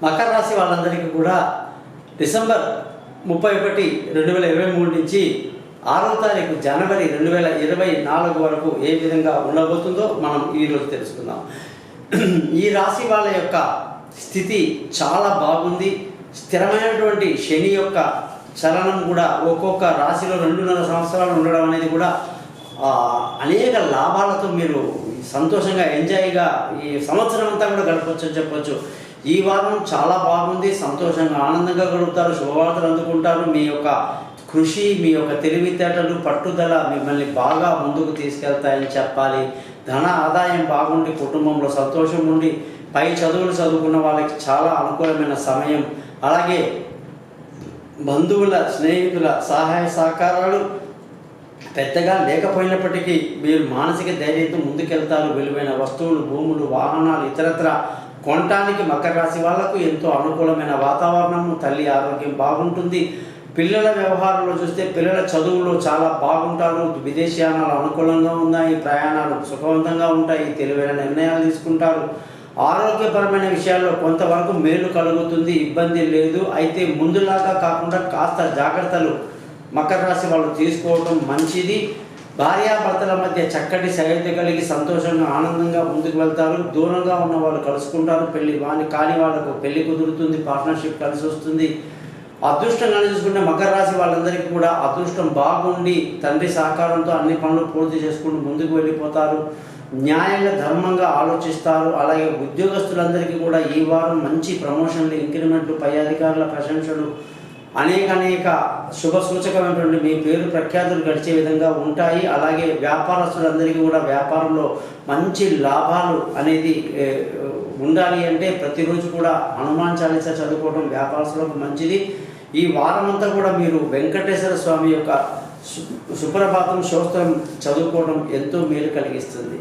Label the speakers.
Speaker 1: మకర రాశి వాళ్ళందరికీ కూడా డిసెంబర్ 31, 2023 నుంచి 6వ తారీఖు జనవరి 2024 వరకు ఏ విధంగా ఉండబోతుందో మనం ఈరోజు తెలుసుకుందాం. ఈ రాశి వాళ్ళ యొక్క స్థితి చాలా బాగుంది. స్థిరమైనటువంటి శని యొక్క చలనం కూడా ఒక్కొక్క రాశిలో 2.5 సంవత్సరాలు ఉండడం అనేది కూడా అనేక లాభాలతో మీరు సంతోషంగా ఎంజాయ్గా ఈ సంవత్సరం అంతా కూడా గడపచ్చు అని చెప్పొచ్చు. ఈ వారం చాలా బాగుంది. సంతోషంగా ఆనందంగా గడుపుతారు, శుభవార్తలు అందుకుంటారు. మీ యొక్క కృషి, మీ యొక్క తెలివితేటలు, పట్టుదల మిమ్మల్ని బాగా ముందుకు తీసుకెళ్తాయని చెప్పాలి. ధన ఆదాయం బాగుండి, కుటుంబంలో సంతోషం ఉండి, పై చదువులు చదువుకున్న వాళ్ళకి చాలా అనుకూలమైన సమయం. అలాగే బంధువుల, స్నేహితుల సహాయ సహకారాలు పెద్దగా లేకపోయినప్పటికీ మీరు మానసిక ధైర్యంతో ముందుకెళ్తారు. విలువైన వస్తువులు, భూములు, వాహనాలు ఇతరత్ర కొనటానికి మకర రాశి వాళ్లకు ఎంతో అనుకూలమైన వాతావరణము. తల్లి ఆరోగ్యం బాగుంటుంది. పిల్లల వ్యవహారంలో చూస్తే పిల్లల చదువులో చాలా బాగుంటారు. విదేశీయానాలు అనుకూలంగా ఉన్నాయి. ప్రయాణాలు సుఖవంతంగా ఉంటాయి. తెలివైన నిర్ణయాలు తీసుకుంటారు. ఆరోగ్యపరమైన విషయాల్లో కొంతవరకు మేలు కలుగుతుంది, ఇబ్బంది లేదు. అయితే ముందులాగా కాకుండా కాస్త జాగ్రత్తలు మకర రాశి వాళ్ళు తీసుకోవడం మంచిది. భార్యాభర్తల మధ్య చక్కటి సయోధ్య కలిగి సంతోషంగా ఆనందంగా ముందుకు వెళ్తారు. దూరంగా ఉన్న వాళ్ళు కలుసుకుంటారు. కాని వాళ్ళకు పెళ్లి కుదురుతుంది. పార్ట్నర్షిప్ కలిసి వస్తుంది. అదృష్టంగా చూసుకుంటే మకర రాశి వాళ్ళందరికీ కూడా అదృష్టం బాగుండి తండ్రి సహకారంతో అన్ని పనులు పూర్తి చేసుకుంటూ ముందుకు వెళ్ళిపోతారు. న్యాయంగా, ధర్మంగా ఆలోచిస్తారు. అలాగే ఉద్యోగస్తులందరికీ కూడా ఈ వారం మంచి ప్రమోషన్లు, ఇంక్రిమెంట్లు, పై అధికారుల ప్రశంసలు, అనేక శుభ సూచకమైనటువంటి మీ పేరు ప్రఖ్యాతులు గడిచే విధంగా ఉంటాయి. అలాగే వ్యాపారస్తులందరికీ కూడా వ్యాపారంలో మంచి లాభాలు అనేది ఉండాలి అంటే ప్రతిరోజు కూడా హనుమాన్ చాలీసా చదువుకోవడం వ్యాపారస్తులకు మంచిది. ఈ వారమంతా కూడా మీరు వెంకటేశ్వర స్వామి యొక్క సుప్రభాతం స్తోత్రం చదువుకోవడం ఎంతో మేలు కలిగిస్తుంది.